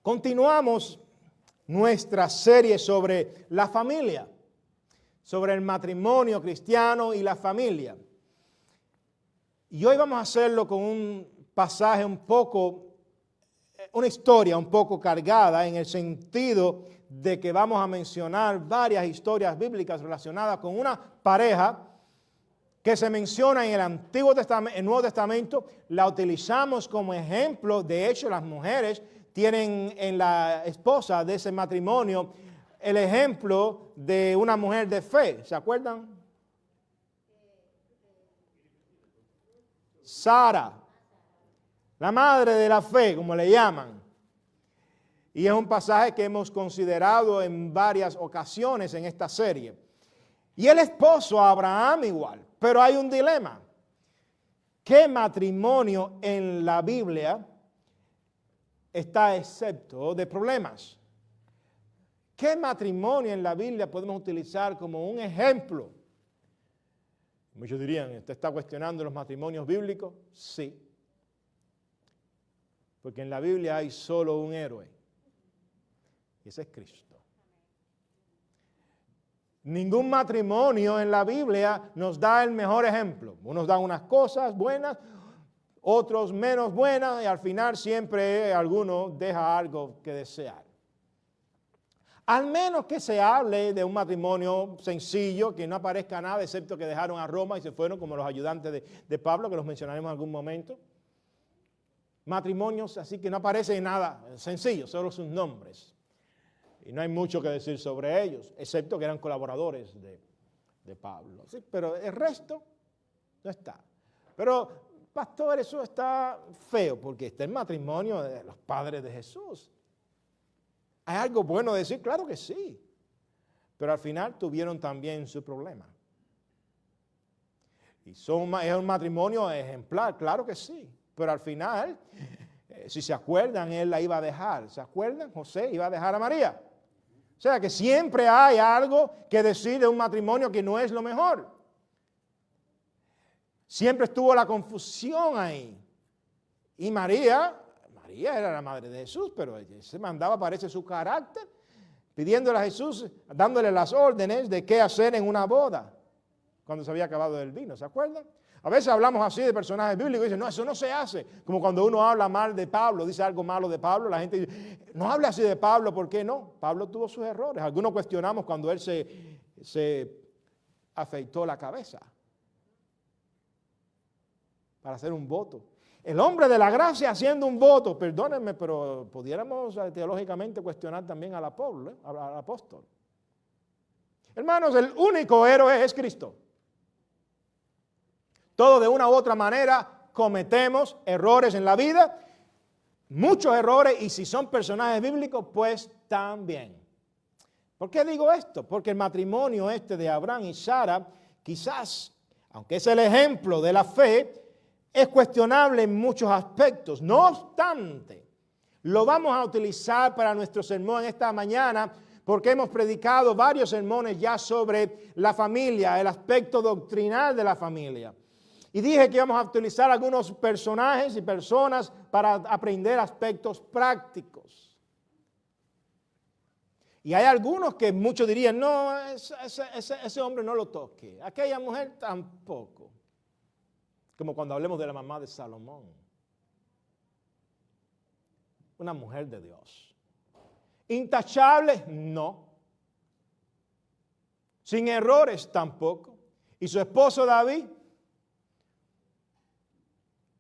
Continuamos nuestra serie sobre la familia, sobre el matrimonio cristiano y la familia. Y hoy vamos a hacerlo con un pasaje una historia un poco cargada en el sentido de que vamos a mencionar varias historias bíblicas relacionadas con una pareja que se menciona en el Antiguo Testamento, el Nuevo Testamento. La utilizamos como ejemplo. De hecho, las mujeres tienen en la esposa de ese matrimonio el ejemplo de una mujer de fe. ¿Se acuerdan? Sara, la madre de la fe, como le llaman. Y es un pasaje que hemos considerado en varias ocasiones en esta serie. Y el esposo Abraham igual. Pero hay un dilema. ¿Qué matrimonio en la Biblia está excepto de problemas? ¿Qué matrimonio en la Biblia podemos utilizar como un ejemplo? Muchos dirían, ¿usted está cuestionando los matrimonios bíblicos? Sí. Porque en la Biblia hay solo un héroe. Y ese es Cristo. Ningún matrimonio en la Biblia nos da el mejor ejemplo. Unos dan unas cosas buenas, otros menos buenas, y al final siempre alguno deja algo que desear. Al menos que se hable de un matrimonio sencillo, que no aparezca nada, excepto que dejaron a Roma y se fueron como los ayudantes de Pablo, que los mencionaremos en algún momento. Matrimonios así que no aparece nada sencillo, solo sus nombres. Y no hay mucho que decir sobre ellos, excepto que eran colaboradores de Pablo. ¿Sí? Pero el resto no está. Pero, pastor, eso está feo, porque está el matrimonio de los padres de Jesús. ¿Hay algo bueno de decir? Claro que sí. Pero al final tuvieron también su problema. Y es un matrimonio ejemplar, claro que sí. Pero al final, si se acuerdan, él la iba a dejar. ¿Se acuerdan? José iba a dejar a María. O sea que siempre hay algo que decir de un matrimonio que no es lo mejor. Siempre estuvo la confusión ahí. Y María era la madre de Jesús, pero ella se mandaba, parece, su carácter, pidiéndole a Jesús, dándole las órdenes de qué hacer en una boda, cuando se había acabado el vino, ¿se acuerdan? A veces hablamos así de personajes bíblicos y dicen, no, eso no se hace. Como cuando uno habla mal de Pablo, dice algo malo de Pablo, la gente dice, no hable así de Pablo, ¿por qué no? Pablo tuvo sus errores. Algunos cuestionamos cuando él se afeitó la cabeza para hacer un voto. El hombre de la gracia haciendo un voto, perdónenme, pero pudiéramos teológicamente cuestionar también al apóstol. Hermanos, el único héroe es Cristo. Todos de una u otra manera cometemos errores en la vida, muchos errores, y si son personajes bíblicos, pues también. ¿Por qué digo esto? Porque el matrimonio de Abraham y Sara, quizás, aunque es el ejemplo de la fe, es cuestionable en muchos aspectos. No obstante, lo vamos a utilizar para nuestro sermón esta mañana, porque hemos predicado varios sermones ya sobre la familia, el aspecto doctrinal de la familia. Y dije que íbamos a utilizar algunos personajes y personas para aprender aspectos prácticos. Y hay algunos que muchos dirían, no, ese hombre no lo toque, aquella mujer tampoco. Como cuando hablemos de la mamá de Salomón. Una mujer de Dios. Intachable, no. Sin errores, tampoco. Y su esposo David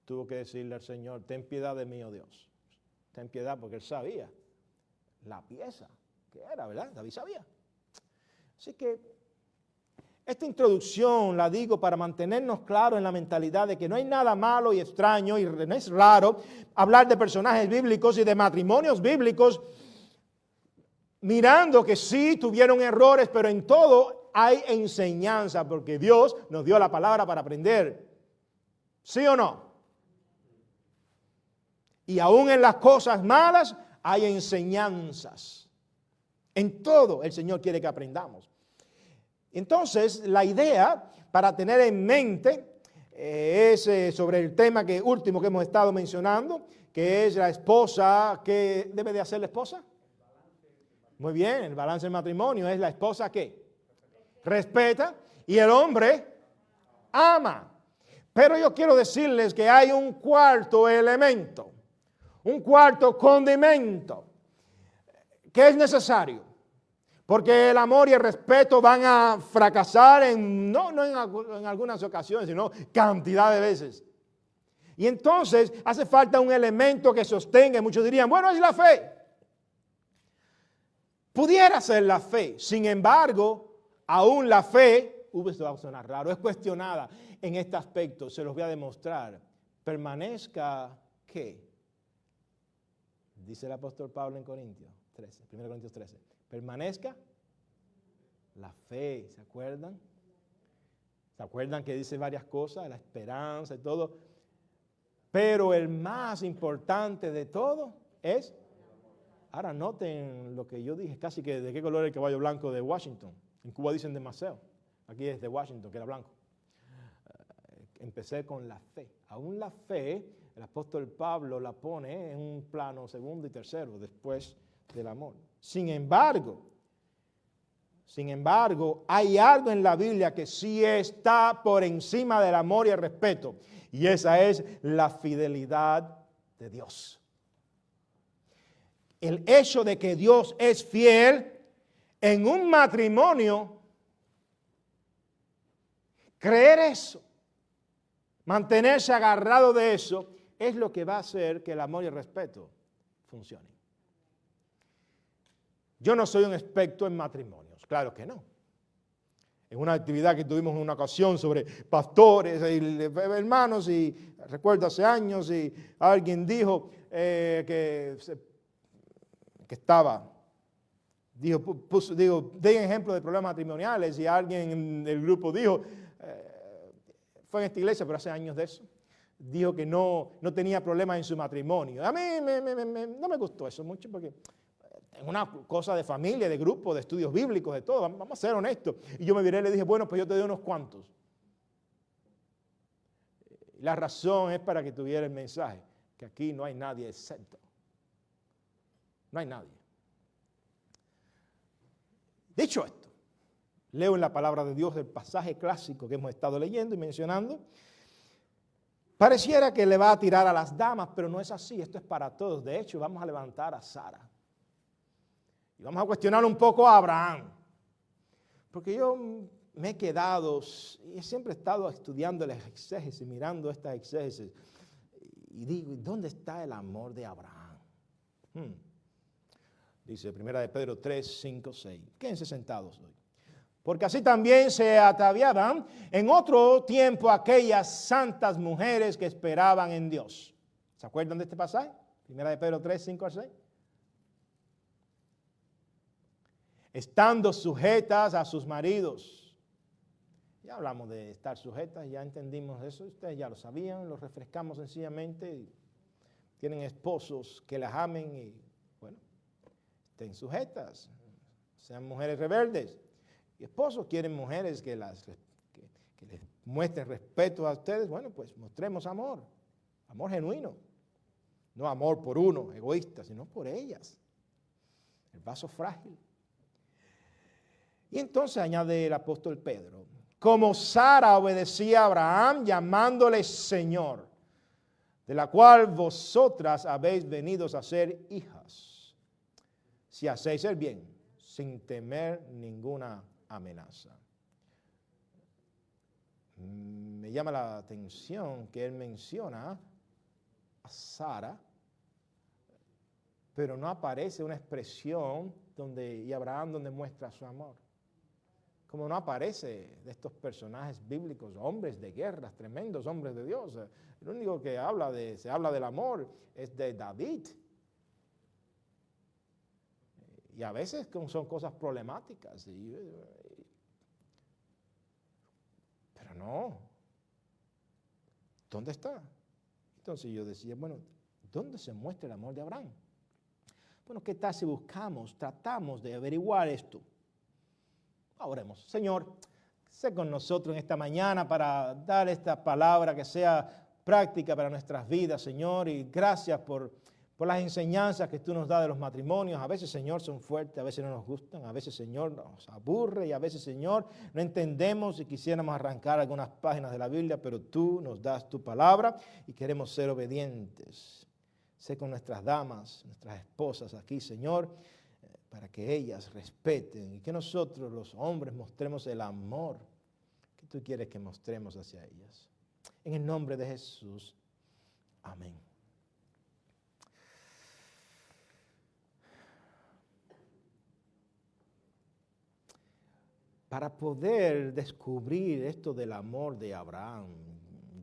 tuvo que decirle al Señor, ten piedad de mí, oh Dios. Ten piedad, porque él sabía la pieza que era, ¿verdad? David sabía. Así que esta introducción la digo para mantenernos claros en la mentalidad de que no hay nada malo y extraño y no es raro hablar de personajes bíblicos y de matrimonios bíblicos, mirando que sí tuvieron errores, pero en todo hay enseñanza, porque Dios nos dio la palabra para aprender. ¿Sí o no? Y aún en las cosas malas hay enseñanzas. En todo el Señor quiere que aprendamos. Entonces, la idea para tener en mente es sobre el tema último que hemos estado mencionando, que es la esposa, ¿qué debe de hacer la esposa? Muy bien, el balance del matrimonio es la esposa que respeta y el hombre ama. Pero yo quiero decirles que hay un cuarto elemento, un cuarto condimento que es necesario. Porque el amor y el respeto van a fracasar no en algunas ocasiones, sino cantidad de veces. Y entonces hace falta un elemento que sostenga. Muchos dirían, bueno, es la fe. Pudiera ser la fe. Sin embargo, aún la fe, esto va a sonar raro, es cuestionada en este aspecto. Se los voy a demostrar. Permanezca, ¿qué? Dice el apóstol Pablo en Corintios 13, 1 Corintios 13. Permanezca la fe, ¿se acuerdan? ¿Se acuerdan que dice varias cosas? La esperanza y todo. Pero el más importante de todo es, ahora noten lo que yo dije, casi que de qué color es el caballo blanco de Washington. En Cuba dicen de Maceo, aquí es de Washington, que era blanco. Empecé con la fe. Aún la fe, el apóstol Pablo la pone en un plano segundo y tercero, después del amor. Sin embargo, hay algo en la Biblia que sí está por encima del amor y el respeto. Y esa es la fidelidad de Dios. El hecho de que Dios es fiel en un matrimonio, creer eso, mantenerse agarrado de eso, es lo que va a hacer que el amor y el respeto funcionen. Yo no soy un experto en matrimonios, claro que no. En una actividad que tuvimos en una ocasión sobre pastores y hermanos, y recuerdo hace años, y alguien dijo den ejemplo de problemas matrimoniales, y alguien del grupo dijo, fue en esta iglesia, pero hace años de eso, dijo que no tenía problemas en su matrimonio. A mí no me gustó eso mucho porque es una cosa de familia, de grupo, de estudios bíblicos, de todo, vamos a ser honestos. Y yo me viré y le dije, bueno, pues yo te doy unos cuantos. La razón es para que tuviera el mensaje, que aquí no hay nadie exento. No hay nadie. Dicho esto, leo en la palabra de Dios el pasaje clásico que hemos estado leyendo y mencionando. Pareciera que le va a tirar a las damas, pero no es así, esto es para todos. De hecho, vamos a levantar a Sara. Y vamos a cuestionar un poco a Abraham. Porque yo me he quedado, y siempre he estado estudiando la exégesis, mirando esta exégesis. Y digo, ¿dónde está el amor de Abraham? Dice 1 de Pedro 3, 5, 6. Quédense sentados hoy. Porque así también se ataviaban en otro tiempo aquellas santas mujeres que esperaban en Dios. ¿Se acuerdan de este pasaje? 1 de Pedro 3, 5 al 6. Estando sujetas a sus maridos. Ya hablamos de estar sujetas, ya entendimos eso, ustedes ya lo sabían, lo refrescamos sencillamente. Tienen esposos que las amen y, bueno, estén sujetas, sean mujeres rebeldes. Y esposos quieren mujeres que les muestren respeto a ustedes. Bueno, pues mostremos amor, amor genuino. No amor por uno, egoísta, sino por ellas. El vaso frágil. Y entonces añade el apóstol Pedro, como Sara obedecía a Abraham llamándole Señor, de la cual vosotras habéis venido a ser hijas, si hacéis el bien, sin temer ninguna amenaza. Me llama la atención que él menciona a Sara, pero no aparece una expresión y Abraham donde muestra su amor. Como no aparece de estos personajes bíblicos, hombres de guerras, tremendos hombres de Dios. El único que se habla del amor es de David. Y a veces son cosas problemáticas. Pero no. ¿Dónde está? Entonces yo decía, bueno, ¿dónde se muestra el amor de Abraham? Bueno, ¿qué tal si tratamos de averiguar esto? Oremos. Señor, sé con nosotros en esta mañana para dar esta palabra que sea práctica para nuestras vidas, Señor, y gracias por las enseñanzas que tú nos das de los matrimonios. A veces, Señor, son fuertes, a veces no nos gustan, a veces, Señor, nos aburre y a veces, Señor, no entendemos y quisiéramos arrancar algunas páginas de la Biblia, pero tú nos das tu palabra y queremos ser obedientes. Sé con nuestras damas, nuestras esposas aquí, Señor, para que ellas respeten y que nosotros, los hombres, mostremos el amor que tú quieres que mostremos hacia ellas. En el nombre de Jesús. Amén. Para poder descubrir esto del amor de Abraham,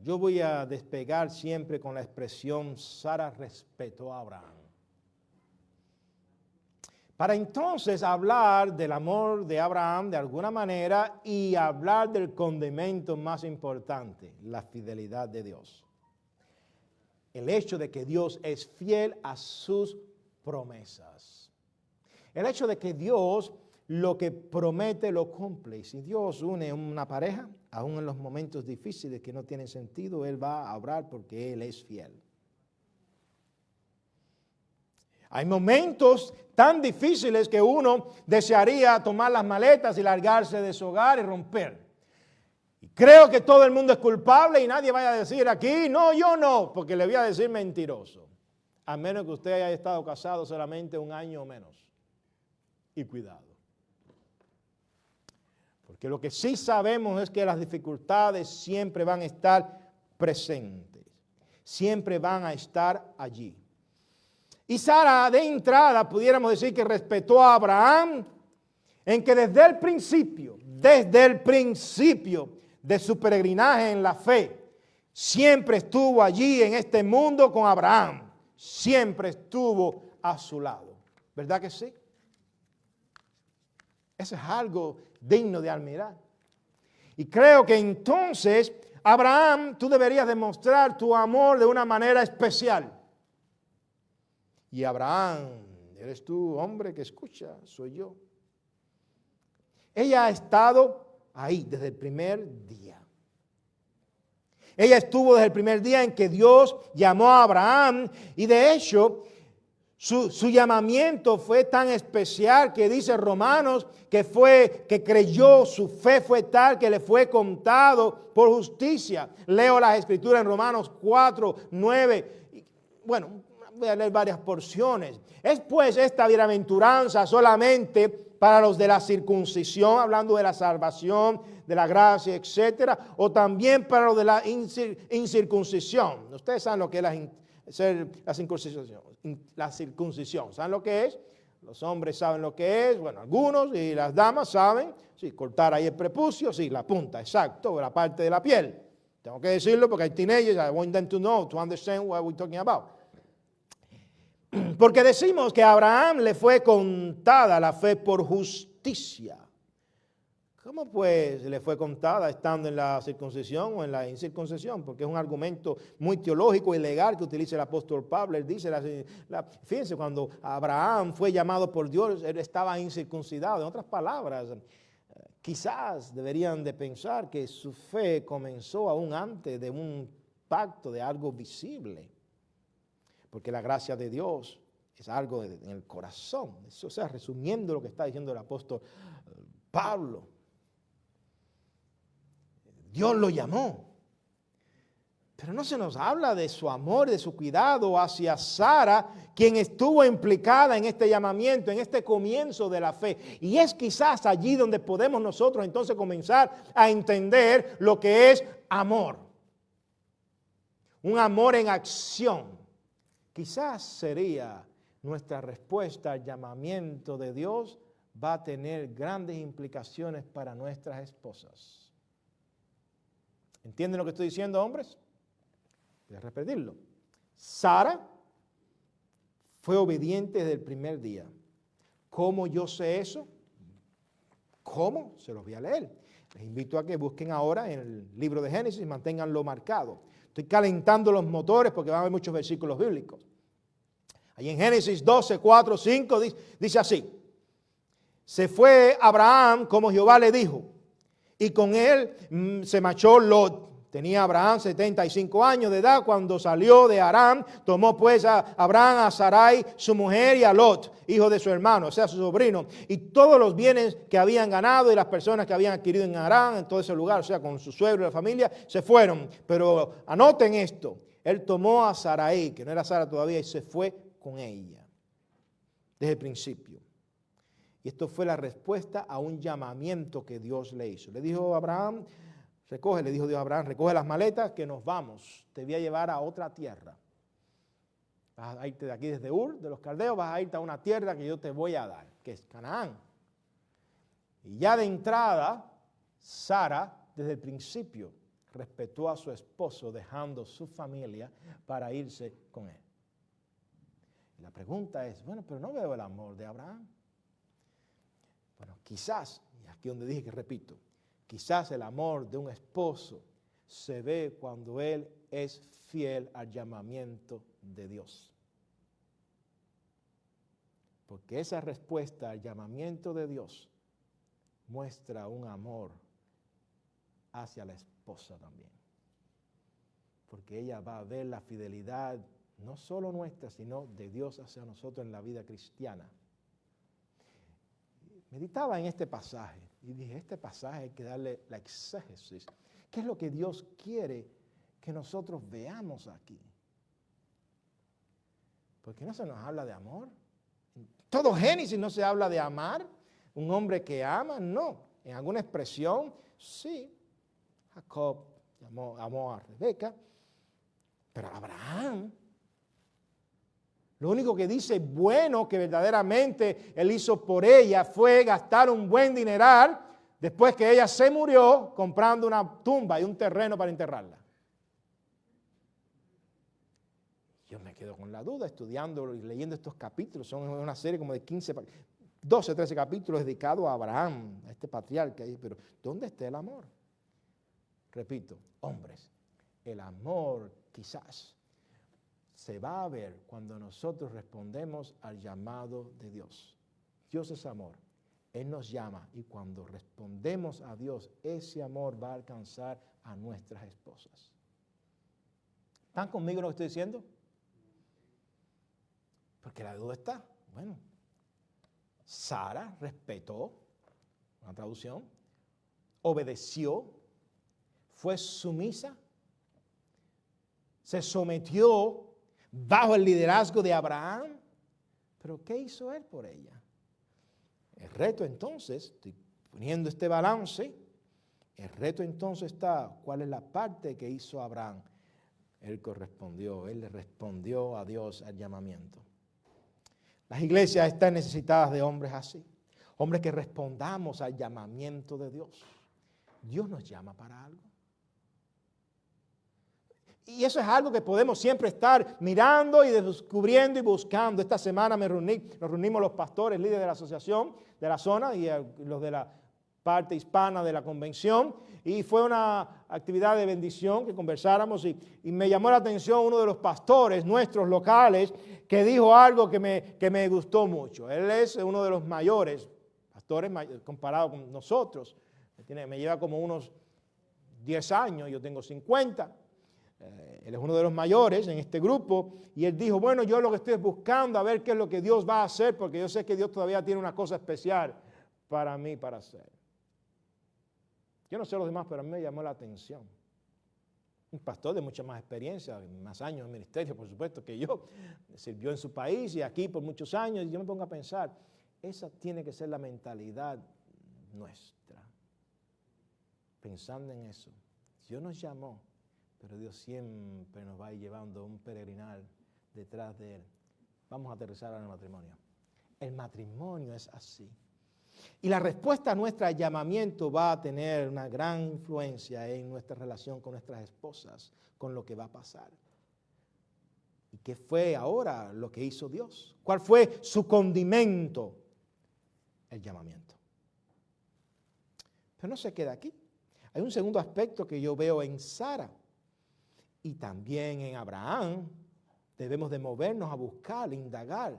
yo voy a despegar siempre con la expresión Sara respetó a Abraham. Para entonces hablar del amor de Abraham de alguna manera y hablar del condimento más importante, la fidelidad de Dios. El hecho de que Dios es fiel a sus promesas. El hecho de que Dios lo que promete lo cumple. Y si Dios une una pareja, aún en los momentos difíciles que no tienen sentido, Él va a obrar porque Él es fiel. Hay momentos tan difíciles que uno desearía tomar las maletas y largarse de su hogar y romper. Y creo que todo el mundo es culpable y nadie vaya a decir aquí, no, yo no, porque le voy a decir mentiroso. A menos que usted haya estado casado solamente un año o menos. Y cuidado. Porque lo que sí sabemos es que las dificultades siempre van a estar presentes. Siempre van a estar allí. Y Sara, de entrada, pudiéramos decir que respetó a Abraham en que desde el principio de su peregrinaje en la fe, siempre estuvo allí en este mundo con Abraham. Siempre estuvo a su lado. ¿Verdad que sí? Eso es algo digno de admirar. Y creo que entonces, Abraham, tú deberías demostrar tu amor de una manera especial. Y Abraham, eres tú, hombre que escucha, soy yo. Ella ha estado ahí desde el primer día. Ella estuvo desde el primer día en que Dios llamó a Abraham y de hecho su llamamiento fue tan especial que dice Romanos que creyó, su fe fue tal que le fue contado por justicia. Leo las escrituras en Romanos 4, 9. Bueno, voy a leer varias porciones. ¿Es pues esta bienaventuranza solamente para los de la circuncisión, hablando de la salvación, de la gracia, etcétera, o también para los de la incircuncisión? Ustedes saben lo que es la circuncisión. ¿Saben lo que es? Los hombres saben lo que es, bueno, algunos, y las damas saben, sí, cortar ahí el prepucio, sí, la punta, exacto, la parte de la piel. Tengo que decirlo porque hay teenagers, I want them to know, to understand what we're talking about. Porque decimos que a Abraham le fue contada la fe por justicia. ¿Cómo pues le fue contada estando en la circuncisión o en la incircuncisión? Porque es un argumento muy teológico y legal que utiliza el apóstol Pablo. Él dice, fíjense, cuando Abraham fue llamado por Dios, él estaba incircuncidado. En otras palabras, quizás deberían de pensar que su fe comenzó aún antes de un pacto, de algo visible. Porque la gracia de Dios es algo en el corazón. Eso, o sea, resumiendo lo que está diciendo el apóstol Pablo. Dios lo llamó. Pero no se nos habla de su amor, de su cuidado hacia Sara, quien estuvo implicada en este llamamiento, en este comienzo de la fe. Y es quizás allí donde podemos nosotros entonces comenzar a entender lo que es amor. Un amor en acción. Quizás sería nuestra respuesta al llamamiento de Dios, va a tener grandes implicaciones para nuestras esposas. ¿Entienden lo que estoy diciendo, hombres? Voy a repetirlo. Sara fue obediente desde el primer día. ¿Cómo yo sé eso? ¿Cómo? Se los voy a leer. Les invito a que busquen ahora en el libro de Génesis, manténganlo marcado. Estoy calentando los motores porque van a haber muchos versículos bíblicos. Ahí en Génesis 12, 4, 5 dice así. Se fue Abraham como Jehová le dijo, y con él se marchó Lot, Tenía Abraham 75 años de edad cuando salió de Harán. Tomó pues a Abraham a Sarai, su mujer, y a Lot, hijo de su hermano, o sea, su sobrino, y todos los bienes que habían ganado y las personas que habían adquirido en Harán, en todo ese lugar, o sea, con su suegro y la familia, se fueron. Pero anoten esto, él tomó a Sarai, que no era Sara todavía, y se fue con ella desde el principio. Y esto fue la respuesta a un llamamiento que Dios le hizo. Le dijo a Abraham, le dijo Dios a Abraham, recoge las maletas que nos vamos. Te voy a llevar a otra tierra. Vas a irte de aquí desde Ur, de los Caldeos, vas a irte a una tierra que yo te voy a dar, que es Canaán. Y ya de entrada, Sara, desde el principio, respetó a su esposo, dejando su familia para irse con él. Y la pregunta es, bueno, pero no veo el amor de Abraham. Bueno, quizás, y aquí donde dije que repito, quizás el amor de un esposo se ve cuando él es fiel al llamamiento de Dios. Porque esa respuesta al llamamiento de Dios muestra un amor hacia la esposa también. Porque ella va a ver la fidelidad no solo nuestra, sino de Dios hacia nosotros en la vida cristiana. Meditaba en este pasaje y dije, este pasaje hay que darle la exégesis. ¿Qué es lo que Dios quiere que nosotros veamos aquí? Porque no se nos habla de amor. En todo Génesis no se habla de amar. Un hombre que ama, no. En alguna expresión, sí. Jacob amó a Rebeca, pero Abraham, lo único que dice bueno que verdaderamente él hizo por ella fue gastar un buen dineral después que ella se murió comprando una tumba y un terreno para enterrarla. Yo me quedo con la duda estudiando y leyendo estos capítulos. Son una serie como de 12, 13 capítulos dedicados a Abraham, a este patriarca. Pero ¿dónde está el amor? Repito, hombres, el amor quizás se va a ver cuando nosotros respondemos al llamado de Dios. Dios es amor. Él nos llama y cuando respondemos a Dios, ese amor va a alcanzar a nuestras esposas. ¿Están conmigo en lo que estoy diciendo? Porque la duda está. Bueno, Sara respetó, una traducción, obedeció, fue sumisa, se sometió bajo el liderazgo de Abraham. Pero ¿qué hizo él por ella? El reto entonces, estoy poniendo este balance, el reto entonces está, ¿cuál es la parte que hizo Abraham? Él correspondió, él le respondió a Dios al llamamiento. Las iglesias están necesitadas de hombres así, hombres que respondamos al llamamiento de Dios. Dios nos llama para algo. Y eso es algo que podemos siempre estar mirando y descubriendo y buscando. Esta semana nos reunimos los pastores, líderes de la asociación de la zona y los de la parte hispana de la convención. Y fue una actividad de bendición que conversáramos y me llamó la atención uno de los pastores nuestros locales que dijo algo que me gustó mucho. Él es uno de los mayores pastores comparado con nosotros. Me lleva como unos 10 años, yo tengo 50. Él es uno de los mayores en este grupo y él dijo, bueno, yo lo que estoy buscando a ver qué es lo que Dios va a hacer porque yo sé que Dios todavía tiene una cosa especial para mí para hacer. Yo no sé los demás, pero a mí me llamó la atención. Un pastor de mucha más experiencia, más años en ministerio, por supuesto, que yo, sirvió en su país y aquí por muchos años y yo me pongo a pensar, esa tiene que ser la mentalidad nuestra. Pensando en eso, Dios nos llamó. Pero Dios siempre nos va a ir llevando un peregrinar detrás de Él. Vamos a aterrizar en el matrimonio. El matrimonio es así. Y la respuesta a nuestro llamamiento va a tener una gran influencia en nuestra relación con nuestras esposas, con lo que va a pasar. ¿Y qué fue ahora lo que hizo Dios? ¿Cuál fue su condimento? El llamamiento. Pero no se queda aquí. Hay un segundo aspecto que yo veo en Sara. Y también en Abraham debemos de movernos a buscar, indagar.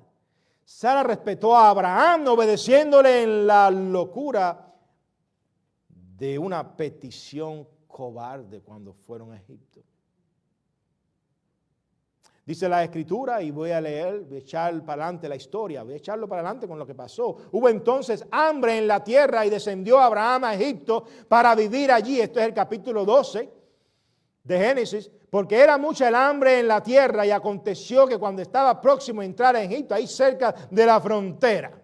Sara respetó a Abraham obedeciéndole en la locura de una petición cobardes cuando fueron a Egipto. Dice la Escritura, y voy a leer, voy a echar para adelante la historia, voy a echarlo para adelante con lo que pasó. Hubo entonces hambre en la tierra y descendió Abraham a Egipto para vivir allí. Esto es el capítulo 12 de Génesis. Porque era mucha el hambre en la tierra y aconteció que cuando estaba próximo a entrar a Egipto, ahí cerca de la frontera.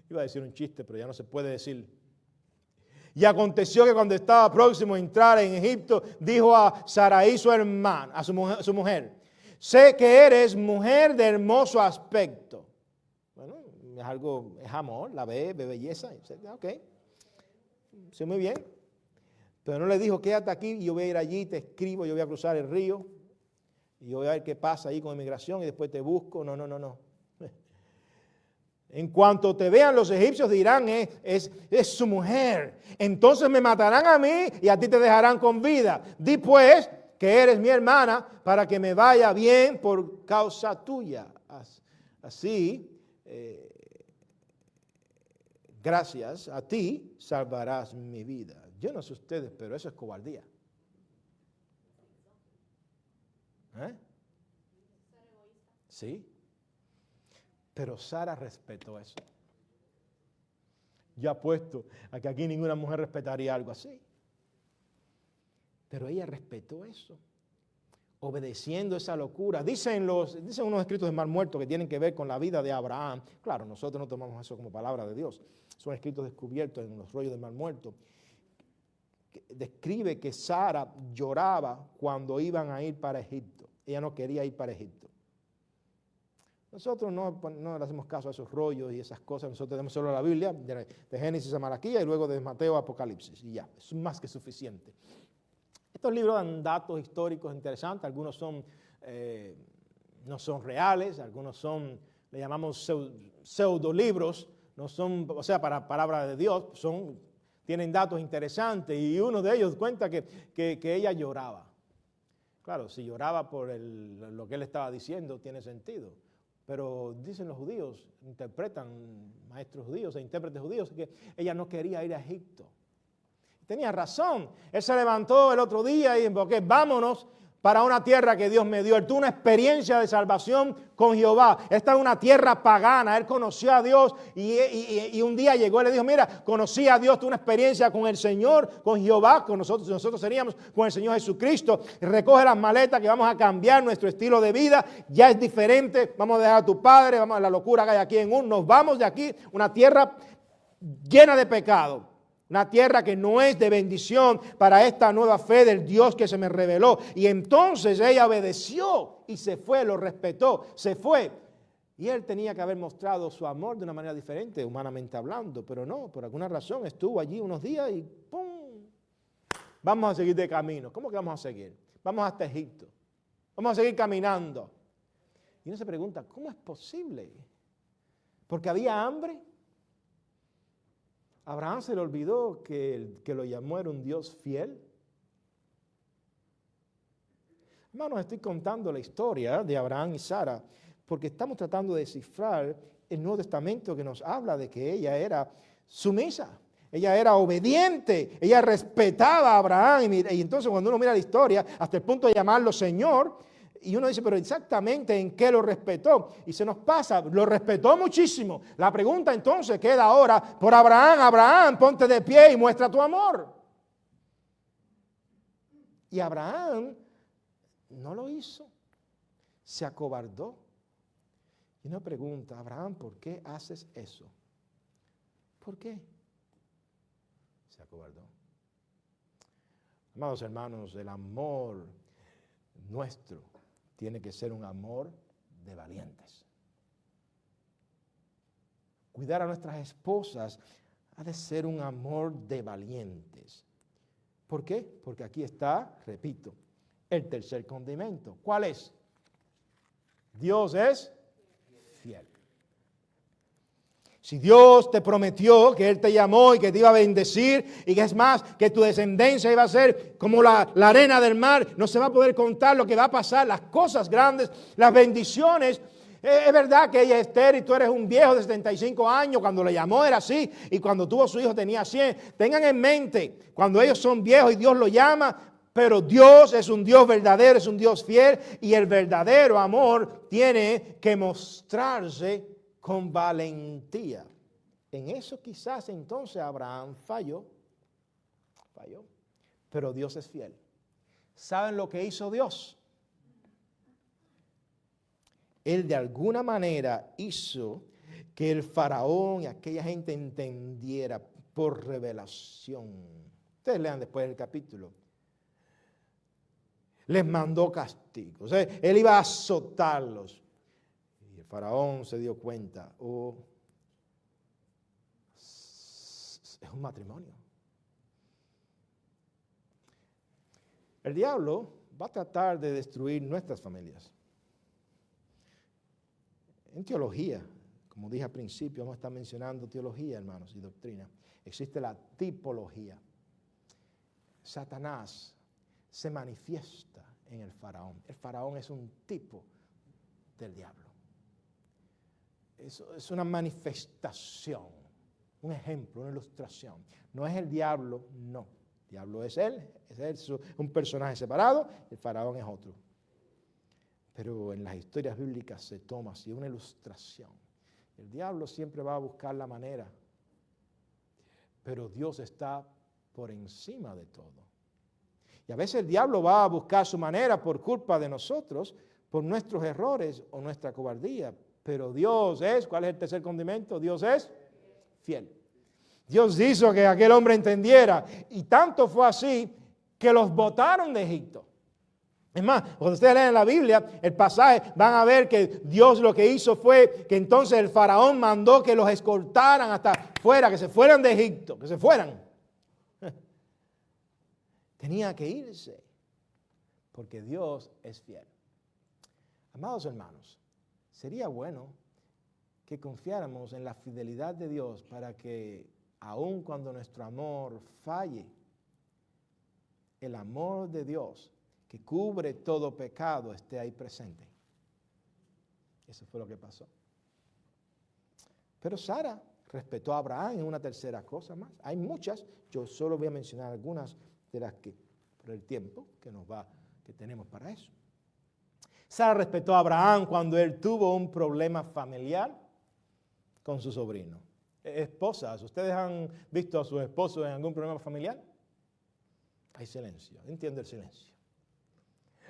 Iba a decir un chiste, pero ya no se puede decir. Y aconteció que cuando estaba próximo a entrar en Egipto, dijo a Sarai su hermana, a su mujer, sé que eres mujer de hermoso aspecto. Bueno, es algo, es amor, la ve belleza. Ok, sí, muy bien. Pero no le dijo, quédate aquí y yo voy a ir allí, te escribo, yo voy a cruzar el río. Y yo voy a ver qué pasa ahí con inmigración y después te busco. No. En cuanto te vean los egipcios dirán, es su mujer. Entonces me matarán a mí y a ti te dejarán con vida. Di pues que eres mi hermana para que me vaya bien por causa tuya. Así, gracias a ti salvarás mi vida. Yo no sé ustedes, pero eso es cobardía. Sí. Pero Sara respetó eso. Yo apuesto a que aquí ninguna mujer respetaría algo así. Pero ella respetó eso, obedeciendo esa locura. Dicen unos escritos de Mar Muerto que tienen que ver con la vida de Abraham. Claro, nosotros no tomamos eso como palabra de Dios. Son escritos descubiertos en los rollos de Mar Muerto. Describe que Sara lloraba cuando iban a ir para Egipto. Ella no quería ir para Egipto. Nosotros no le hacemos caso a esos rollos y esas cosas. Nosotros tenemos solo la Biblia, de Génesis a Malaquías y luego de Mateo a Apocalipsis. Y ya, es más que suficiente. Estos libros dan datos históricos interesantes. Algunos no son reales, algunos le llamamos pseudolibros. No son, o sea, para palabra de Dios, tienen datos interesantes. Y uno de ellos cuenta que ella lloraba. Claro, si lloraba por lo que él estaba diciendo, tiene sentido. Pero dicen los judíos, maestros judíos e intérpretes judíos, que ella no quería ir a Egipto. Tenía razón. Él se levantó el otro día y dijo, vámonos para una tierra que Dios me dio. Él tuvo una experiencia de salvación con Jehová. Esta es una tierra pagana. Él conoció a Dios y un día llegó y le dijo, mira, conocí a Dios, tuve una experiencia con el Señor, con Jehová, con nosotros seríamos con el Señor Jesucristo. Recoge las maletas que vamos a cambiar nuestro estilo de vida. Ya es diferente. Vamos a dejar a tu padre, vamos a la locura que hay aquí nos vamos de aquí, una tierra llena de pecado. Una tierra que no es de bendición para esta nueva fe del Dios que se me reveló. Y entonces ella obedeció y se fue, lo respetó, se fue. Y él tenía que haber mostrado su amor de una manera diferente, humanamente hablando. Pero no, por alguna razón estuvo allí unos días y ¡pum! Vamos a seguir de camino. ¿Cómo que vamos a seguir? Vamos hasta Egipto. Vamos a seguir caminando. Y uno se pregunta, ¿cómo es posible? Porque había hambre. Abraham se le olvidó que el que lo llamó era un Dios fiel. Hermanos, estoy contando la historia de Abraham y Sara porque estamos tratando de descifrar el Nuevo Testamento que nos habla de que ella era sumisa, ella era obediente, ella respetaba a Abraham. Y entonces cuando uno mira la historia, hasta el punto de llamarlo Señor, y uno dice, pero exactamente en qué lo respetó. Y se nos pasa, lo respetó muchísimo. La pregunta entonces queda ahora por Abraham. Abraham, ponte de pie y muestra tu amor. Y Abraham no lo hizo. Se acobardó. Y uno pregunta, Abraham, ¿por qué haces eso? ¿Por qué? Se acobardó. Amados hermanos, el amor nuestro tiene que ser un amor de valientes. Cuidar a nuestras esposas ha de ser un amor de valientes. ¿Por qué? Porque aquí está, repito, el tercer condimento. ¿Cuál es? Dios es fiel. Si Dios te prometió que Él te llamó y que te iba a bendecir y que es más, que tu descendencia iba a ser como la arena del mar, no se va a poder contar lo que va a pasar, las cosas grandes, las bendiciones. Es verdad que ella es estéril, tú eres un viejo de 75 años, cuando le llamó era así, y cuando tuvo su hijo tenía 100. Tengan en mente, cuando ellos son viejos y Dios lo llama, pero Dios es un Dios verdadero, es un Dios fiel, y el verdadero amor tiene que mostrarse con valentía. En eso quizás entonces Abraham falló, pero Dios es fiel. ¿Saben lo que hizo Dios? Él de alguna manera hizo que el faraón y aquella gente entendiera por revelación. Ustedes lean después el capítulo. Les mandó castigos. Él iba a azotarlos. Y el faraón se dio cuenta. Oh, es un matrimonio. El diablo va a tratar de destruir nuestras familias. En teología, como dije al principio, vamos a estar mencionando teología, hermanos, y doctrina. Existe la tipología. Satanás se manifiesta en el faraón. El faraón es un tipo del diablo. Es una manifestación, un ejemplo, una ilustración. No es el diablo, no. El diablo es él, un personaje separado, el faraón es otro. Pero en las historias bíblicas se toma así una ilustración. El diablo siempre va a buscar la manera, pero Dios está por encima de todo. Y a veces el diablo va a buscar su manera por culpa de nosotros, por nuestros errores o nuestra cobardía. Pero Dios es, ¿cuál es el tercer condimento? Dios es fiel. Dios hizo que aquel hombre entendiera, y tanto fue así que los botaron de Egipto. Es más, cuando ustedes leen la Biblia, el pasaje, van a ver que Dios lo que hizo fue que entonces el faraón mandó que los escoltaran hasta fuera, que se fueran de Egipto, que se fueran. Tenía que irse, porque Dios es fiel. Amados hermanos, sería bueno que confiáramos en la fidelidad de Dios para que, aun cuando nuestro amor falle, el amor de Dios que cubre todo pecado esté ahí presente. Eso fue lo que pasó. Pero Sara respetó a Abraham en una tercera cosa más. Hay muchas, yo solo voy a mencionar algunas de las que, por el tiempo que tenemos para eso. Sara respetó a Abraham cuando él tuvo un problema familiar con su sobrino. Esposas, ¿ustedes han visto a sus esposos en algún problema familiar? Hay silencio, entiendo el silencio.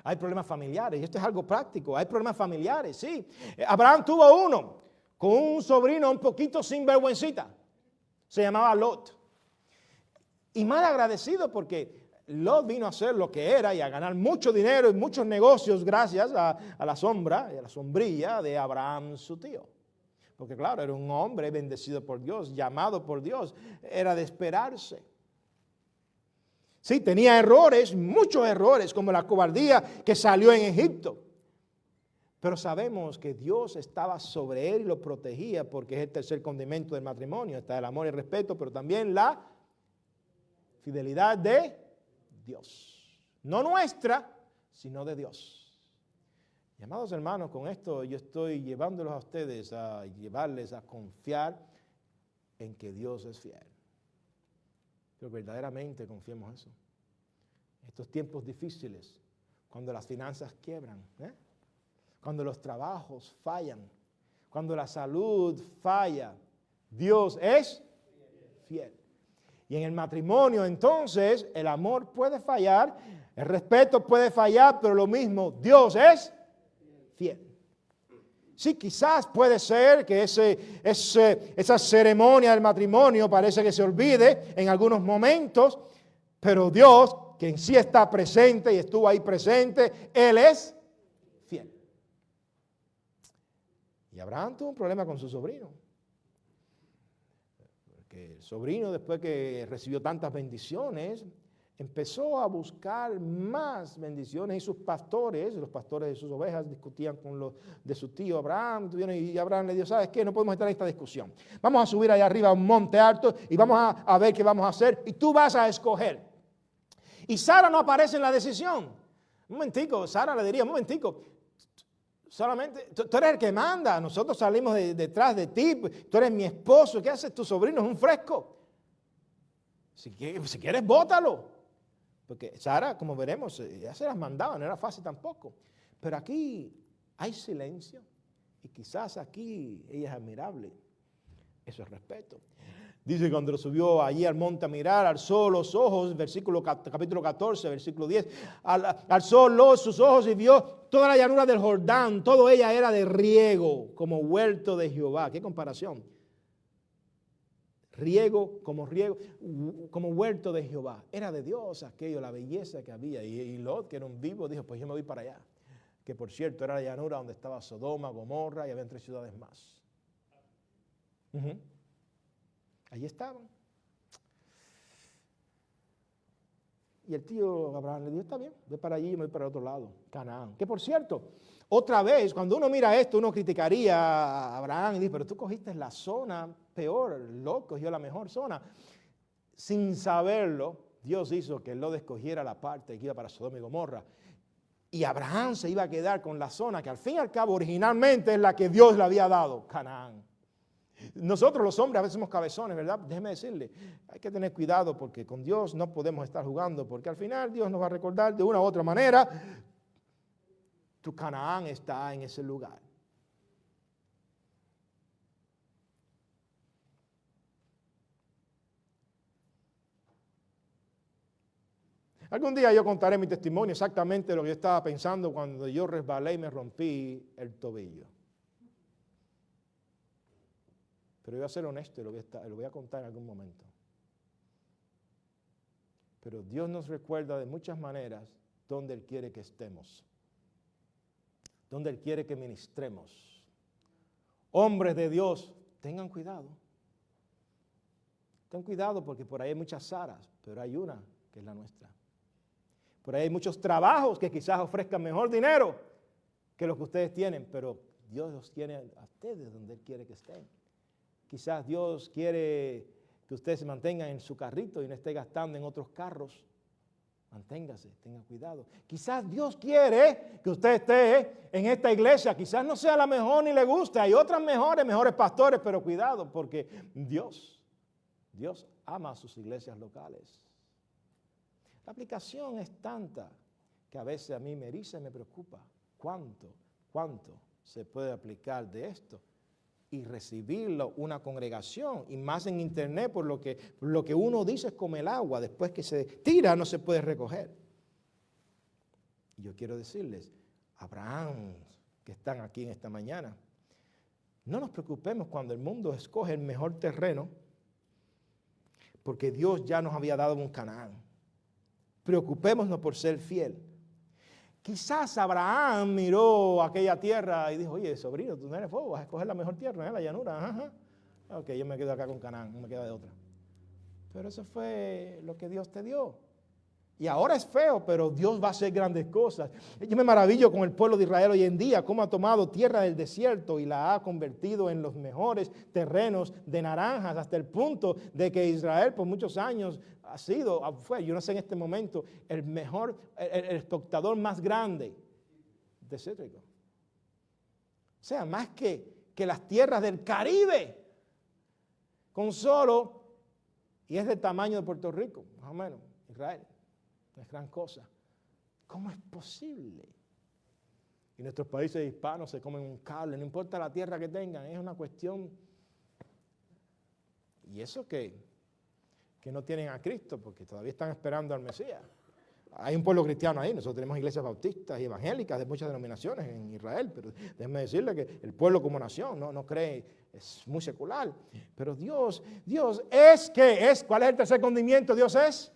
Hay problemas familiares, y esto es algo práctico, hay problemas familiares, sí. Abraham tuvo uno con un sobrino un poquito sinvergüencita, se llamaba Lot. Y mal agradecido porque Lot vino a ser lo que era y a ganar mucho dinero y muchos negocios gracias a la sombra y a la sombrilla de Abraham, su tío. Porque claro, era un hombre bendecido por Dios, llamado por Dios, era de esperarse. Sí, tenía errores, muchos errores, como la cobardía que salió en Egipto. Pero sabemos que Dios estaba sobre él y lo protegía porque es el tercer condimento del matrimonio. Está el amor y el respeto, pero también la fidelidad de Dios. No nuestra, sino de Dios. Y amados hermanos, con esto yo estoy llevándolos a ustedes a llevarles a confiar en que Dios es fiel. Pero verdaderamente confiemos eso. Estos tiempos difíciles, cuando las finanzas quiebran, cuando los trabajos fallan, cuando la salud falla, Dios es fiel. Y en el matrimonio entonces el amor puede fallar, el respeto puede fallar, pero lo mismo, Dios es fiel. Sí, quizás puede ser que esa ceremonia del matrimonio parece que se olvide en algunos momentos, pero Dios, que en sí está presente y estuvo ahí presente, Él es fiel. Y Abraham tuvo un problema con su sobrino. Porque el sobrino, después que recibió tantas bendiciones, empezó a buscar más bendiciones y sus pastores, los pastores de sus ovejas, discutían con los de su tío Abraham, y Abraham le dijo, ¿sabes qué? No podemos estar en esta discusión. Vamos a subir allá arriba a un monte alto y vamos a ver qué vamos a hacer y tú vas a escoger. Y Sara no aparece en la decisión. Un momentico, Sara le diría, un momentico, solamente, tú eres el que manda, nosotros salimos detrás de ti, tú eres mi esposo, ¿qué haces tu sobrino? Es un fresco. Si quieres, bótalo. Porque Sara, como veremos, ya se las mandaba, no era fácil tampoco. Pero aquí hay silencio y quizás aquí ella es admirable. Eso es respeto. Dice cuando subió allí al monte a mirar, alzó los ojos, capítulo 14, versículo 10, alzó sus ojos y vio toda la llanura del Jordán, todo ella era de riego, como huerto de Jehová. ¿Qué comparación? Riego, como huerto de Jehová. Era de Dios aquello, la belleza que había. Y Lot, que era un vivo, dijo, pues yo me voy para allá. Que por cierto era la llanura donde estaba Sodoma, Gomorra y habían 3 ciudades más. Allí estaban. Y el tío Abraham le dijo, está bien, ve para allí y me voy para el otro lado, Canaán. Que por cierto, otra vez, cuando uno mira esto, uno criticaría a Abraham y dice, pero tú cogiste la zona peor, Lot cogió la mejor zona. Sin saberlo, Dios hizo que Lot escogiera la parte que iba para Sodoma y Gomorra. Y Abraham se iba a quedar con la zona que al fin y al cabo originalmente es la que Dios le había dado, Canaán. Nosotros los hombres a veces somos cabezones, ¿verdad? Déjeme decirle, hay que tener cuidado porque con Dios no podemos estar jugando, porque al final Dios nos va a recordar de una u otra manera, tu Canaán está en ese lugar. Algún día yo contaré mi testimonio exactamente lo que yo estaba pensando cuando yo resbalé y me rompí el tobillo. Pero voy a ser honesto y lo voy a contar en algún momento. Pero Dios nos recuerda de muchas maneras donde Él quiere que estemos, donde Él quiere que ministremos. Hombres de Dios, tengan cuidado. Ten cuidado porque por ahí hay muchas Saras, pero hay una que es la nuestra. Por ahí hay muchos trabajos que quizás ofrezcan mejor dinero que los que ustedes tienen, pero Dios los tiene a ustedes donde Él quiere que estén. Quizás Dios quiere que ustedes se mantengan en su carrito y no esté gastando en otros carros. Manténgase, tenga cuidado. Quizás Dios quiere que usted esté en esta iglesia. Quizás no sea la mejor ni le guste. Hay otras mejores pastores, pero cuidado porque Dios ama a sus iglesias locales. La aplicación es tanta que a veces a mí me eriza y me preocupa. ¿Cuánto se puede aplicar de esto? Y recibirlo una congregación, y más en internet, por lo que uno dice es como el agua, después que se tira no se puede recoger. Y yo quiero decirles, Abraham, que están aquí en esta mañana, no nos preocupemos cuando el mundo escoge el mejor terreno, porque Dios ya nos había dado un Canaán. Preocupémonos por ser fiel. Quizás Abraham miró aquella tierra y dijo, oye, sobrino, tú no eres fuego, vas a escoger la mejor tierra, la llanura. Ajá. Ok, yo me quedo acá con Canaán, no me queda de otra. Pero eso fue lo que Dios te dio. Y ahora es feo, pero Dios va a hacer grandes cosas. Yo me maravillo con el pueblo de Israel hoy en día, cómo ha tomado tierra del desierto y la ha convertido en los mejores terrenos de naranjas, hasta el punto de que Israel por muchos años fue, yo no sé en este momento, el exportador más grande de cítrico. O sea, más que las tierras del Caribe, y es del tamaño de Puerto Rico, más o menos, Israel. No es gran cosa. ¿Cómo es posible? Y nuestros países hispanos se comen un cable, no importa la tierra que tengan, es una cuestión. Y eso que no tienen a Cristo, porque todavía están esperando al Mesías. Hay un pueblo cristiano ahí, nosotros tenemos iglesias bautistas y evangélicas de muchas denominaciones en Israel, pero déjenme decirle que el pueblo como nación no cree, es muy secular. Pero Dios ¿cuál es el tercer condimento? Dios es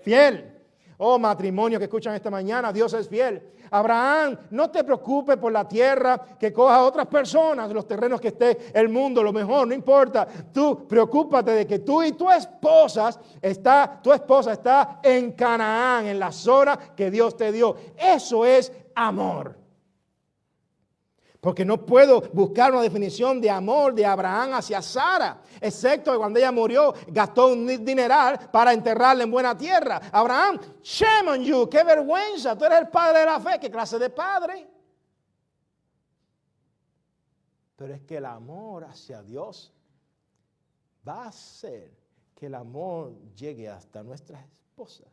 fiel. Oh, matrimonio que escuchan esta mañana, Dios es fiel. Abraham, no te preocupes por la tierra que coja a otras personas, los terrenos que esté el mundo, lo mejor, no importa. Tú preocúpate de que tú y tu esposa está en Canaán, en la zona que Dios te dio. Eso es amor. Porque no puedo buscar una definición de amor de Abraham hacia Sara, excepto que cuando ella murió gastó un dineral para enterrarla en buena tierra. Abraham, shame on you, qué vergüenza, tú eres el padre de la fe, ¿qué clase de padre? Pero es que el amor hacia Dios va a hacer que el amor llegue hasta nuestras esposas.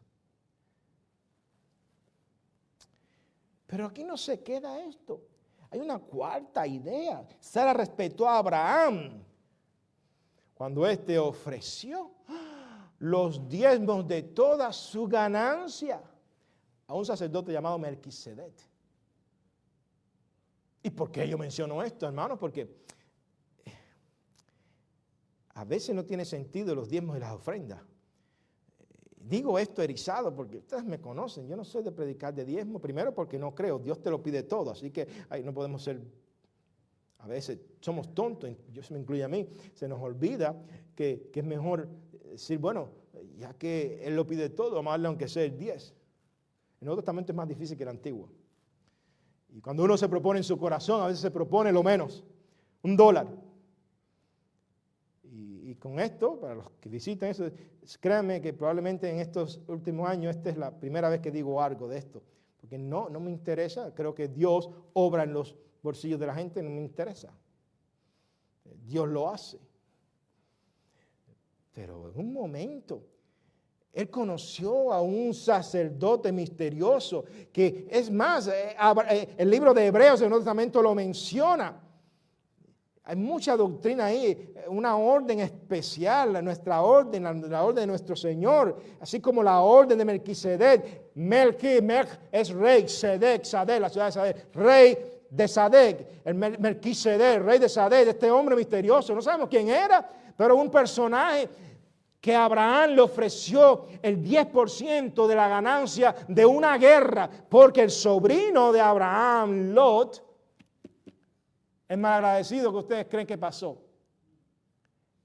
Pero aquí no se queda esto. Hay una cuarta idea. Sara respetó a Abraham cuando éste ofreció los diezmos de toda su ganancia a un sacerdote llamado Melquisedec. ¿Y por qué yo menciono esto, hermano? Porque a veces no tiene sentido los diezmos y las ofrendas. Digo esto erizado porque ustedes me conocen. Yo no soy de predicar de diezmo, primero porque no creo. Dios te lo pide todo, así que no podemos ser, a veces somos tontos, yo se me incluye a mí, se nos olvida que es mejor decir, bueno, ya que Él lo pide todo, vamos a darle aunque sea el 10. El Nuevo Testamento es más difícil que el Antiguo. Y cuando uno se propone en su corazón, a veces se propone lo menos, $1. Y con esto, para los que visitan eso, créanme que probablemente en estos últimos años esta es la primera vez que digo algo de esto. Porque no me interesa, creo que Dios obra en los bolsillos de la gente, no me interesa. Dios lo hace. Pero en un momento, Él conoció a un sacerdote misterioso, que es más, el libro de Hebreos del Nuevo Testamento lo menciona. Hay mucha doctrina ahí, una orden especial, nuestra orden, la orden de nuestro Señor, así como la orden de Melquisedec. Melch es rey, Sedec, Sadec, la ciudad de Sadec, rey de Sadec, el Melquisedec, rey de Sadec, este hombre misterioso, no sabemos quién era, pero un personaje que Abraham le ofreció el 10% de la ganancia de una guerra, porque el sobrino de Abraham, Lot, es malagradecido que ustedes creen que pasó.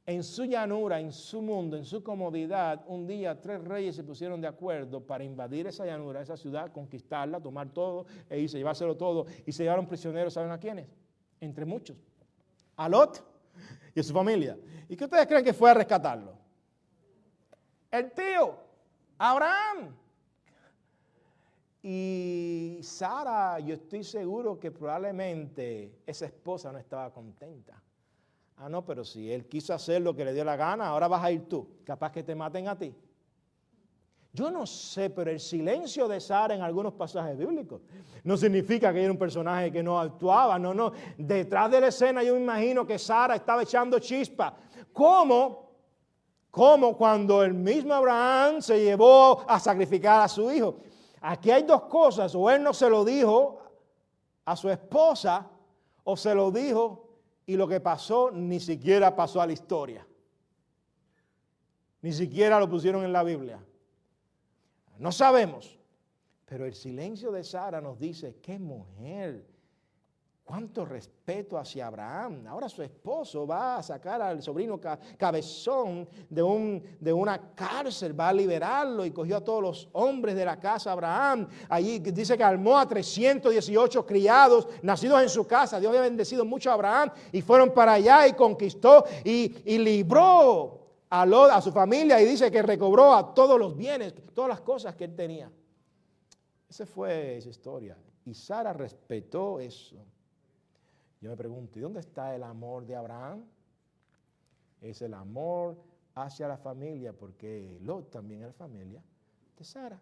En su llanura, en su mundo, en su comodidad, un día 3 reyes se pusieron de acuerdo para invadir esa llanura, esa ciudad, conquistarla, tomar todo e irse, llevárselo todo. Y se llevaron prisioneros, ¿saben a quiénes? Entre muchos. A Lot y a su familia. ¿Y qué ustedes creen que fue a rescatarlo? El tío, Abraham. Y Sara, yo estoy seguro que probablemente esa esposa no estaba contenta. Ah, no, pero si él quiso hacer lo que le dio la gana, ahora vas a ir tú. Capaz que te maten a ti. Yo no sé, pero el silencio de Sara en algunos pasajes bíblicos no significa que era un personaje que no actuaba. No. Detrás de la escena yo me imagino que Sara estaba echando chispa. ¿Cómo cuando el mismo Abraham se llevó a sacrificar a su hijo? Aquí hay dos cosas, o él no se lo dijo a su esposa, o se lo dijo y lo que pasó ni siquiera pasó a la historia. Ni siquiera lo pusieron en la Biblia. No sabemos, pero el silencio de Sara nos dice, qué mujer, cuánto respeto hacia Abraham. Ahora su esposo va a sacar al sobrino cabezón de una cárcel, va a liberarlo y cogió a todos los hombres de la casa de Abraham. Allí dice que armó a 318 criados nacidos en su casa. Dios había bendecido mucho a Abraham y fueron para allá y conquistó y libró a Lot, a su familia, y dice que recobró a todos los bienes, todas las cosas que él tenía. Esa fue esa historia. Y Sara respetó eso. Yo me pregunto, ¿y dónde está el amor de Abraham? Es el amor hacia la familia, porque Lot también era familia de Sara.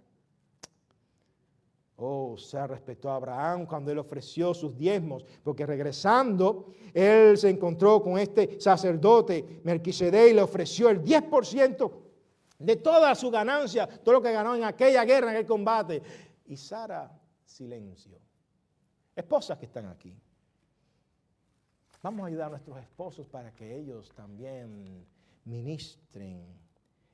Oh, Sara respetó a Abraham cuando él ofreció sus diezmos, porque regresando, él se encontró con este sacerdote, Melquisedec, y le ofreció el 10% de toda su ganancia, todo lo que ganó en aquella guerra, en aquel combate. Y Sara, silencio. Esposas que están aquí. Vamos a ayudar a nuestros esposos para que ellos también ministren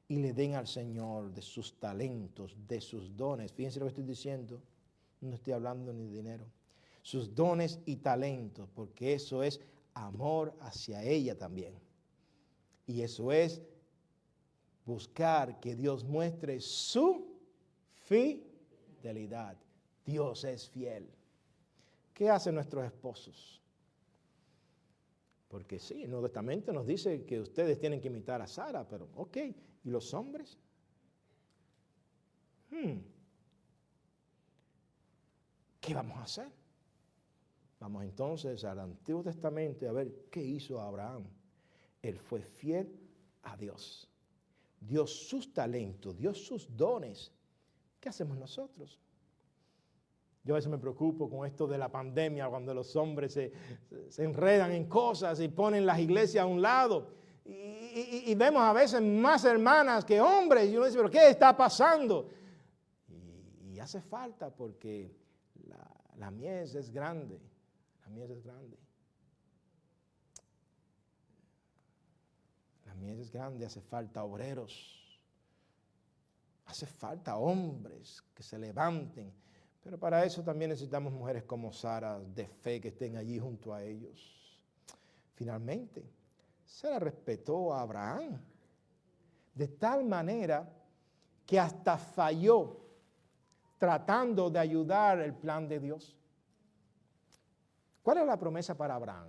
y le den al Señor de sus talentos, de sus dones. Fíjense lo que estoy diciendo, no estoy hablando ni de dinero. Sus dones y talentos, porque eso es amor hacia ella también. Y eso es buscar que Dios muestre su fidelidad. Dios es fiel. ¿Qué hacen nuestros esposos? Porque sí, el Nuevo Testamento nos dice que ustedes tienen que imitar a Sara, pero ok, ¿y los hombres? ¿Qué vamos a hacer? Vamos entonces al Antiguo Testamento y a ver qué hizo Abraham. Él fue fiel a Dios. Dio sus talentos, dio sus dones. ¿Qué hacemos nosotros? Yo a veces me preocupo con esto de la pandemia, cuando los hombres se enredan en cosas y ponen las iglesias a un lado. Y vemos a veces más hermanas que hombres. Y uno dice, ¿pero qué está pasando? Y hace falta porque la mies es grande. La mies es grande. La mies es grande, hace falta obreros. Hace falta hombres que se levanten. Pero para eso también necesitamos mujeres como Sara, de fe, que estén allí junto a ellos. Finalmente, Sara respetó a Abraham de tal manera que hasta falló tratando de ayudar el plan de Dios. ¿Cuál es la promesa para Abraham?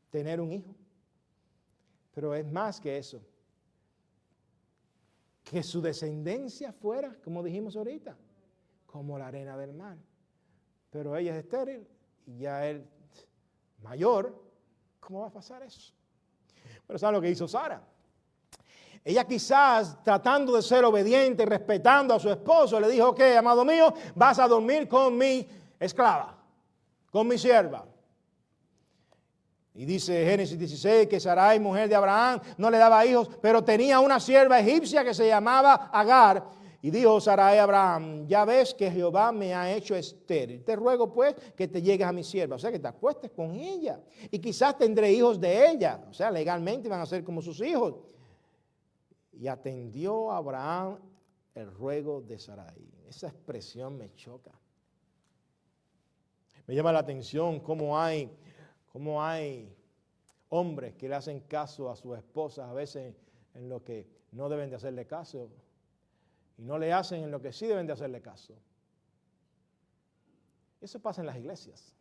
Tener un hijo. Pero es más que eso. Que su descendencia fuera, como dijimos ahorita, como la arena del mar. Pero ella es estéril y ya él mayor. ¿Cómo va a pasar eso? Pero ¿saben lo que hizo Sara? Ella quizás tratando de ser obediente, respetando a su esposo, le dijo, ok, amado mío, vas a dormir con mi esclava, con mi sierva. Y dice Génesis 16 que Sarai, mujer de Abraham, no le daba hijos, pero tenía una sierva egipcia que se llamaba Agar. Y dijo Sarai a Abraham, ya ves que Jehová me ha hecho estéril. Te ruego pues que te llegues a mi sierva, o sea que te acuestes con ella. Y quizás tendré hijos de ella, o sea legalmente van a ser como sus hijos. Y atendió a Abraham el ruego de Sarai. Esa expresión me choca. Me llama la atención cómo hay hombres que le hacen caso a sus esposas a veces en lo que no deben de hacerle caso. Y no le hacen en lo que sí deben de hacerle caso. Eso pasa en las iglesias.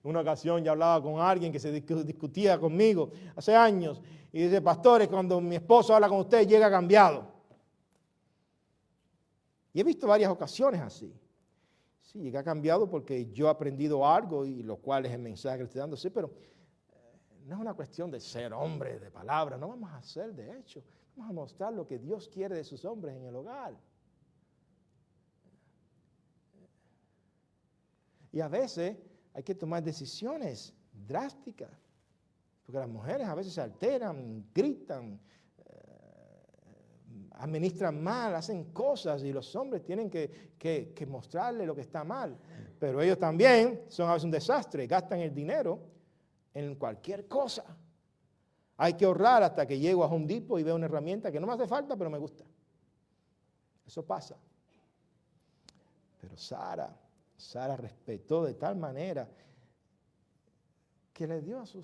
Una ocasión yo hablaba con alguien que se discutía conmigo hace años y dice, pastores, cuando mi esposo habla con usted llega cambiado. Y he visto varias ocasiones así. Sí, llega cambiado porque yo he aprendido algo y lo cual es el mensaje que le estoy dando. Sí, pero no es una cuestión de ser hombre de palabra, no vamos a hacer de hecho. Vamos a mostrar lo que Dios quiere de sus hombres en el hogar. Y a veces hay que tomar decisiones drásticas, porque las mujeres a veces se alteran, gritan, administran mal, hacen cosas y los hombres tienen que mostrarle lo que está mal. Pero ellos también son a veces un desastre, gastan el dinero en cualquier cosa. Hay que ahorrar hasta que llego a Home Depot y veo una herramienta que no me hace falta, pero me gusta. Eso pasa. Pero Sara respetó de tal manera que le dio a su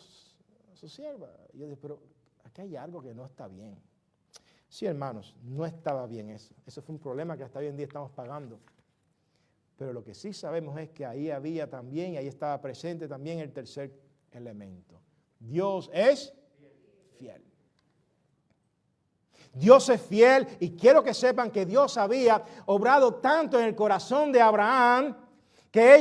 sierva. Y yo dije, pero aquí hay algo que no está bien. Sí, hermanos, no estaba bien eso. Eso fue un problema que hasta hoy en día estamos pagando. Pero lo que sí sabemos es que ahí había también, y ahí estaba presente también el tercer elemento. Dios es fiel. Dios es fiel y quiero que sepan que Dios había obrado tanto en el corazón de Abraham que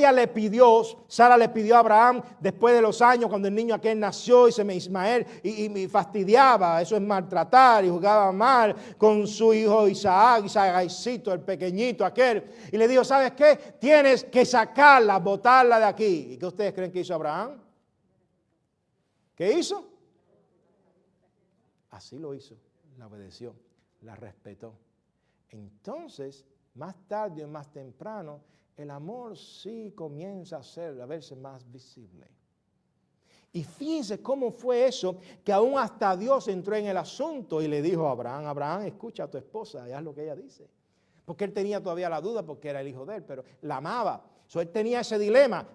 Sara le pidió a Abraham después de los años cuando el niño aquel nació Ismael y me fastidiaba, eso es maltratar y jugaba mal con su hijo Isaacito, el pequeñito aquel, y le dijo, ¿sabes qué? Tienes que sacarla, botarla de aquí. ¿Y qué ustedes creen que hizo Abraham? ¿Qué hizo? Así lo hizo, la obedeció, la respetó. Entonces, más tarde o más temprano, el amor sí comienza a verse más visible. Y fíjense cómo fue eso, que aún hasta Dios entró en el asunto y le dijo a Abraham, Abraham, escucha a tu esposa y haz lo que ella dice. Porque él tenía todavía la duda porque era el hijo de él, pero la amaba. Él tenía ese dilema.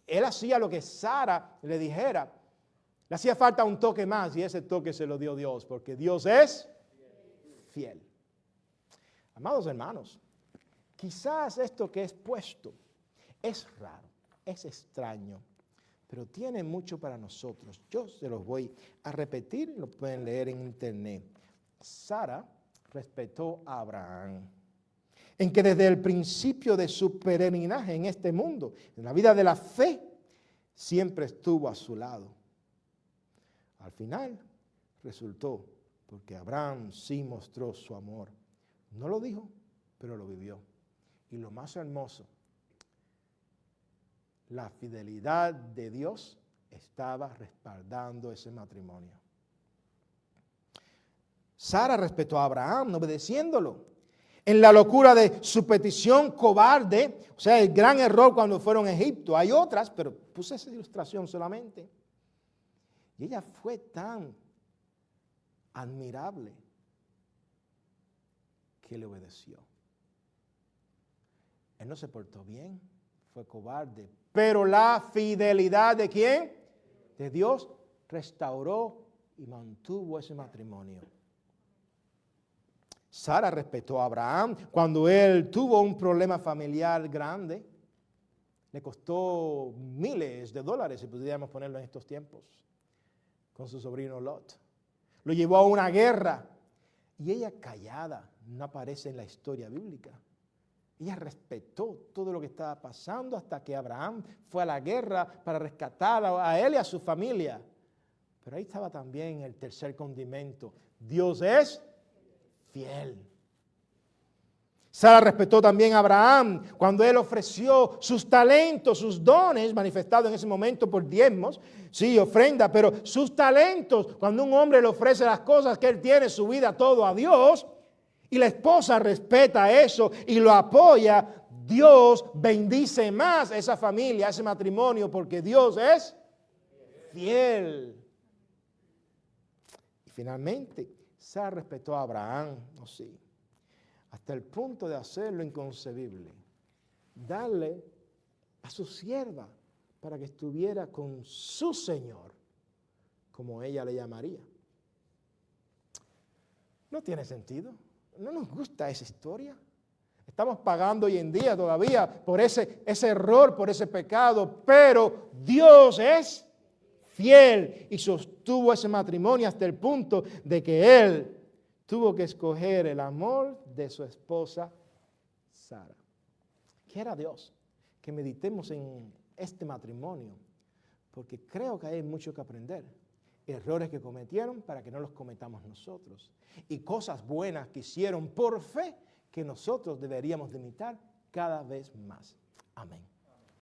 Él hacía lo que Sara le dijera. Le hacía falta un toque más y ese toque se lo dio Dios, porque Dios es fiel. Amados hermanos, quizás esto que es puesto es raro, es extraño, pero tiene mucho para nosotros. Yo se los voy a repetir, lo pueden leer en internet. Sara respetó a Abraham. en que desde el principio de su peregrinaje en este mundo, en la vida de la fe, siempre estuvo a su lado. Al final resultó, porque Abraham sí mostró su amor. No lo dijo, pero lo vivió. Y lo más hermoso, la fidelidad de Dios estaba respaldando ese matrimonio. Sara respetó a Abraham, obedeciéndolo. En la locura de su petición cobarde, o sea, el gran error cuando fueron a Egipto. Hay otras, pero puse esa ilustración solamente. Y ella fue tan admirable que le obedeció. Él no se portó bien, fue cobarde. Pero la fidelidad ¿de quién? De Dios restauró y mantuvo ese matrimonio. Sara respetó a Abraham cuando él tuvo un problema familiar grande. Le costó miles de dólares, si pudiéramos ponerlo en estos tiempos, con su sobrino Lot. Lo llevó a una guerra y ella callada, no aparece en la historia bíblica. Ella respetó todo lo que estaba pasando hasta que Abraham fue a la guerra para rescatar a él y a su familia. Pero ahí estaba también el tercer condimento. Dios es fiel. Sara respetó también a Abraham cuando él ofreció sus talentos, sus dones, manifestados en ese momento por diezmos, sí, ofrenda, pero sus talentos, cuando un hombre le ofrece las cosas que él tiene, su vida, todo a Dios, y la esposa respeta eso y lo apoya, Dios bendice más a esa familia, a ese matrimonio, porque Dios es fiel. Y finalmente, Sara respetó a Abraham, oh sí, hasta el punto de hacer lo inconcebible, darle a su sierva para que estuviera con su Señor, como ella le llamaría. No tiene sentido. No nos gusta esa historia. Estamos pagando hoy en día todavía por ese error, por ese pecado, pero Dios es fiel y sostuvo ese matrimonio hasta el punto de que él tuvo que escoger el amor de su esposa Sara. Quiera Dios que meditemos en este matrimonio, porque creo que hay mucho que aprender. Errores que cometieron para que no los cometamos nosotros. Y cosas buenas que hicieron por fe que nosotros deberíamos de imitar cada vez más. Amén.